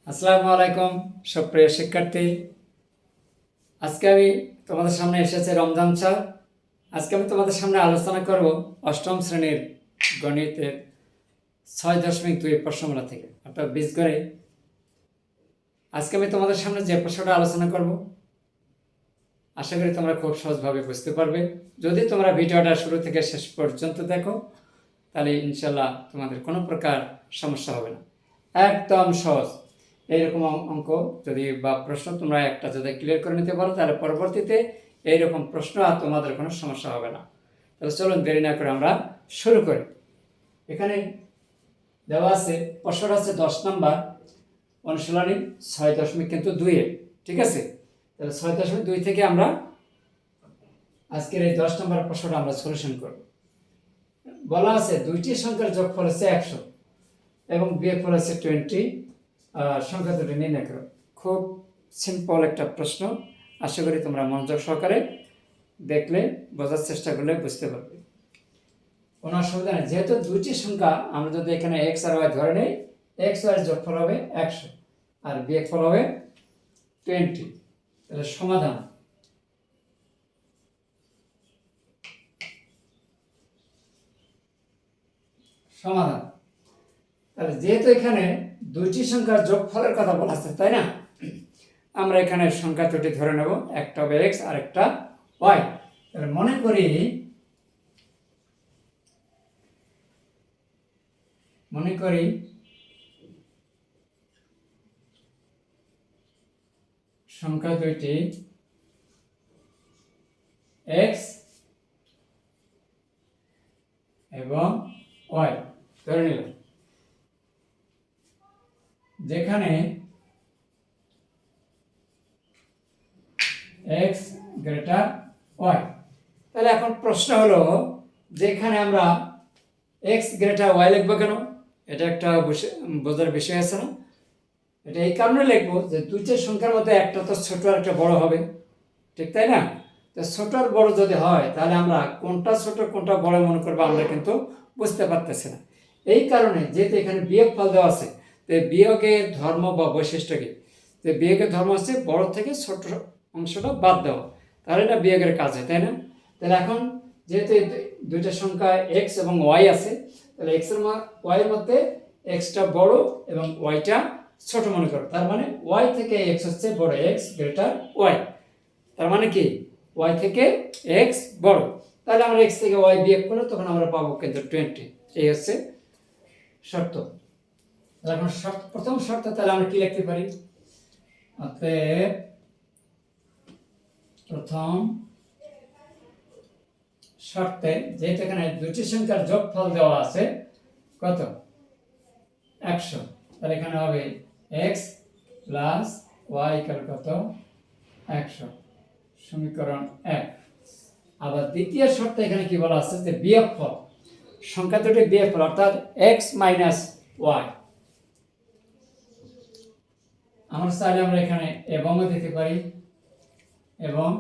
আসসালামু আলাইকুম সুপ্রিয় শিক্ষার্থী। আজকে আমি তোমাদের সামনে এসেছি রমজান স্যার। আজকে আমি তোমাদের সামনে আলোচনা করব অষ্টম শ্রেণীর গণিতের 6.2 প্রশ্নমালা থেকে, অর্থাৎ বীজগণিত। আজকে আমি তোমাদের সামনে যে প্রশ্নটা আলোচনা করব আশা করি তোমরা খুব সহজভাবে বুঝতে পারবে। যদি তোমরা ভিডিওটা শুরু থেকে শেষ পর্যন্ত দেখো তাহলে ইনশাল্লাহ তোমাদের কোনো প্রকার সমস্যা হবে না, একদম সহজ। এইরকম অঙ্ক যদি বা প্রশ্ন তোমরা একটা যদি ক্লিয়ার করে নিতে পারো তাহলে পরবর্তীতে এইরকম প্রশ্ন আর তোমাদের কোনো সমস্যা হবে না। তাহলে চলুন দেরি না করে আমরা শুরু করি। এখানে দেওয়া আছে প্রশ্নটা আছে 10 নম্বর অনুশীলনী 6.2 ঠিক আছে। তাহলে 6.2 থেকে আমরা আজকের এই 10 নম্বর প্রশ্নটা আমরা সলিউশন করব। বলা আছে দুইটি সংখ্যার যোগফল হচ্ছে 100 এবং বিয়োগফল হচ্ছে 20, সংখ্যা দুটি নির্ণয় করো। খুব সিম্পল একটা প্রশ্ন, আশা করি তোমরা মনোযোগ সহকারে দেখলে বোঝার চেষ্টা করলে বুঝতে পারবে, কোনো অসুবিধা নেই। যেহেতু দুইটি সংখ্যা আমরা যদি এখানে এক্স আর ওয়াই ধরে নেই, এক্স ওয়াই যোগফল হবে 100 আর বিয়োগফল হবে 20। তাহলে সমাধান তাহলে যেহেতু এখানে দুইটি সংখ্যার যোগফলের কথা বলা আছে, তাই না, আমরা এখানে সংখ্যা দুটি ধরে নেব, একটা হবে এক্স আর একটা ওয়াই। তাহলে মনে করি সংখ্যা দুইটি এক্স এবং ওয়াই ধরে নিলাম, যেখানে এক্স গ্রেটার ওয়াই। তাহলে এখন প্রশ্ন হলো যেখানে আমরা এক্স গ্রেটার ওয়াই লিখবো কেন? এটা একটা বোঝার বিষয় আছে না? এটা এই কারণে লিখবো যে দুইটা সংখ্যার মধ্যে একটা তো ছোট আর একটা বড় হবে, ঠিক তাই না? তো ছোট আর বড় যদি হয় তাহলে আমরা কোনটা ছোট কোনটা বড় মনে করবো আমরা কিন্তু বুঝতে পারতেছি না। এই কারণে যেহেতু এখানে বিয়োগ ফল দেওয়া আছে, তো বিয়োগের ধর্ম বা বৈশিষ্ট্য কি? যে বিয়োগের ধর্ম হচ্ছে বড় থেকে ছোট অংশটা বাদ দেওয়া, তাহলে এটা বিয়োগের কাজ হয়, তাই না? তাহলে এখন যেহেতু দুইটা সংখ্যা এক্স এবং ওয়াই আছে, তাহলে এক্স এর ওয়াই এর মধ্যে এক্সটা বড় এবং ওয়াইটা ছোট মনে করো। তার মানে ওয়াই থেকে এক্স হচ্ছে বড়, এক্স গ্রেটার ওয়াই। তার মানে কি ওয়াই থেকে এক্স বড়। তাহলে আমরা এক্স থেকে ওয়াই বিয়োগ করলে তখন আমরা পাবো কিন্তু 20। এই হচ্ছে শর্ত। এখন প্রথম শর্ত তাহলে আমরা কি লিখতে পারি? অতএব প্রথম শর্তে যেহেতু এখানে দুটি সংখ্যার যোগফল দেওয়া আছে কত? 100। তাহলে এখানে হবে এক্স প্লাস ওয়াই ইকুয়াল কত? 100, সমীকরণ 1। আবার দ্বিতীয় শর্তে এখানে কি বলা আছে যে বিয়োগফল, সংখ্যা দুটি বিয়োগফল অর্থাৎ এক্স মাইনাস ওয়াই। আমরা চাইলে আমরা এখানে এবংও দিতে পারি, এবং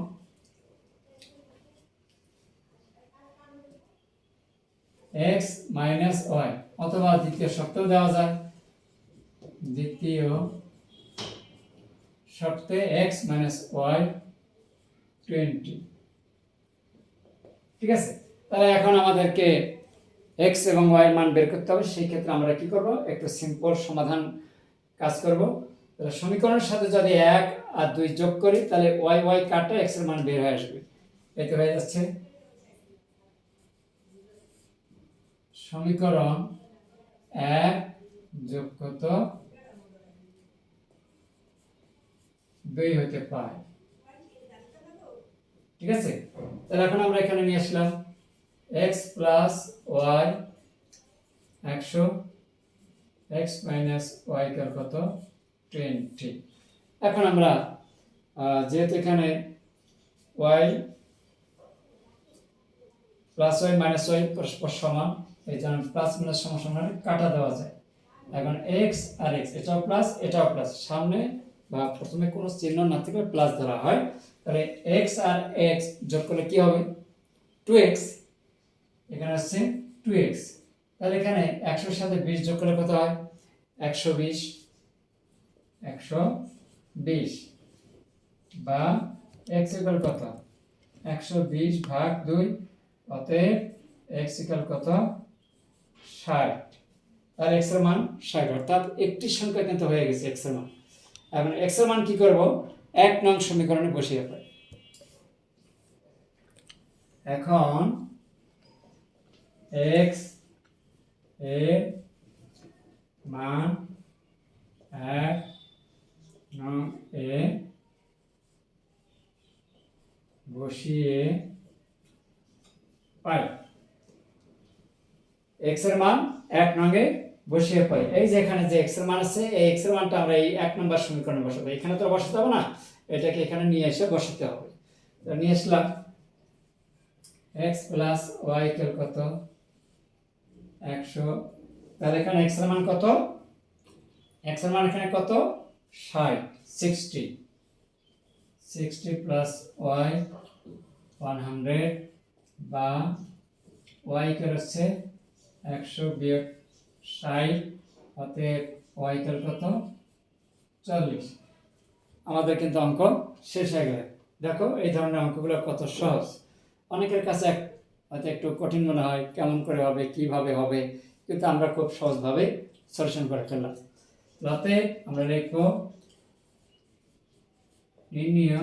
এক্স মাইনাস ওয়াই, অথবা দ্বিতীয় শর্তেও দেওয়া যায়। দ্বিতীয় শর্তে এক্স মাইনাস ওয়াই 20, ঠিক আছে। তাহলে এখন আমাদেরকে এক্স এবং ওয়াই এর মান বের করতে হবে। সেই ক্ষেত্রে আমরা কি করব? একটু সিম্পল সমাধান কাজ করব। তাহলে সমীকরণের সাথে যদি 1 আর 2 যোগ করি তাহলে ওয়াই ওয়াই কাটা এক্স এর মান বের হয়ে আসবে। এতে হয়ে যাচ্ছে সমীকরণ 1 যোগ কত 2 হতে পারে, ঠিক আছে। তাহলে এখন আমরা এখানে নিয়ে আসলাম x plus y 100, x minus y কার কত 20। এখন আমরা যেহেতু এখানে y plus y minus y পরস্পর সমান, এই জন্য প্লাস মাইনাস সমান সমান কাটা দেওয়া যায়। এখন x আর x, এটাও প্লাস এটাও প্লাস, সামনে বা প্রথমে কোনো চিহ্ন না থেকে প্লাস ধরা হয়। তাহলে x আর x যোগ করলে কি হবে? 2x, এখানে আসছে 2x। তাহলে এখানে 100 এর সাথে 20 যোগ করলে কত হয়? 120। 120 বা x ইকুয়াল কত 120 ভাগ 2, অতএব x ইকুয়াল কত 60, আর x এর মান 60, অর্থাৎ একটি সংখ্যা কিন্তু হয়ে গেছে x এর মান। এখন x এর মান কি করব 1 নং সমীকরণে বসিয়ে পাই। এখন x এর মান 1 নং এ বসিয়ে পাই, x এর মান 1 নং এ বসিয়ে পাই। এই যে এখানে যে x এর মান আছে, এই x এর মানটা আমরা এই 1 নম্বর সমীকরণে বসাবো। এখানে তো বসাতে হবে না, এটাকে এখানে নিয়ে এসে বসাতে হবে। তো নিয়ে আসলাম x প্লাস y ইকুয়াল কত 100, তাহলে এখানে x এর মান কত, x এর মান এখানে কত 60, 60 প্লাস y 100 বা y ইকুয়াল হচ্ছে 100 বিয়োগ 60, অতএব y ইকুয়াল কত 40। আমাদের কিন্তু অঙ্ক শেষ হয়ে গেল। দেখো এই ধরনের অঙ্কগুলো কত সহজ। অনেকের কাছে হয়তো একটু কঠিন মনে হয়, কেমন করে হবে, কিভাবে হবে, কিন্তু আমরা খুব সহজভাবে সলিউশন করে ফেললাম। অতএব আমরা লিখব নির্ণীয়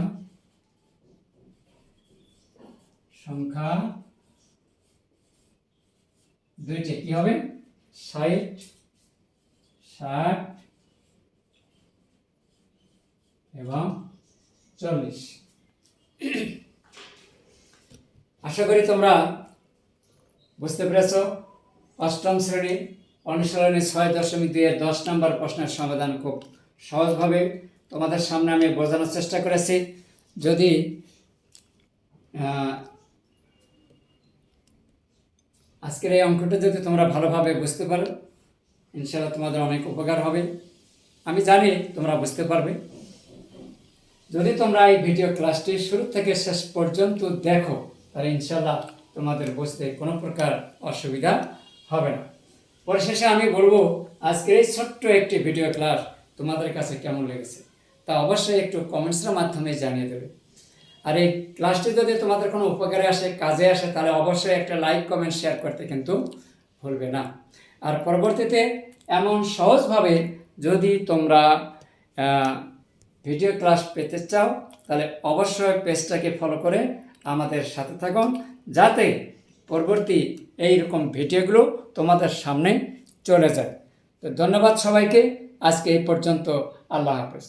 সংখ্যা দুইটি কি হবে 60, 60 এবং 40। আশা করি তোমরা বুঝতে পেরেছ। অষ্টম শ্রেণী অনুশীলনী 6.2 এর 10 নম্বর প্রশ্নের সমাধান খুব সহজভাবে তোমাদের সামনে আমি বোঝানোর চেষ্টা করেছি। যদি আজকের এই অঙ্কটা যদি তোমরা ভালোভাবে বুঝতে পারো, ইনশাআল্লাহ তোমাদের অনেক উপকার হবে। আমি জানি তোমরা বুঝতে পারবে। যদি তোমরা এই ভিডিও ক্লাসটি শুরু থেকে শেষ পর্যন্ত দেখো, তাহলে ইনশাআল্লাহ তোমাদের বুঝতে কোনো প্রকার অসুবিধা হবে না। পরিশেষে আমি বলবো, আজকের এই ছোট্ট একটি ভিডিও ক্লাস তোমাদের কাছে কেমন লেগেছে তা অবশ্যই একটু কমেন্টসের মাধ্যমে জানিয়ে দেবে। আর এই ক্লাসটি যদি তোমাদের কোনো উপকারে আসে, কাজে আসে, তাহলে অবশ্যই একটা লাইক, কমেন্ট, শেয়ার করতে কিন্তু ভুলবে না। আর পরবর্তীতে এমন সহজভাবে যদি তোমরা ভিডিও ক্লাস পেতে চাও, তাহলে অবশ্যই পেজটাকে ফলো করে আমাদের সাথে থাকুন, যাতে পরবর্তী এইরকম ভিডিওগুলো তোমাদের সামনে চলে যায়। তো ধন্যবাদ সবাইকে। আজকে এই পর্যন্ত। আল্লাহ হাফেজ।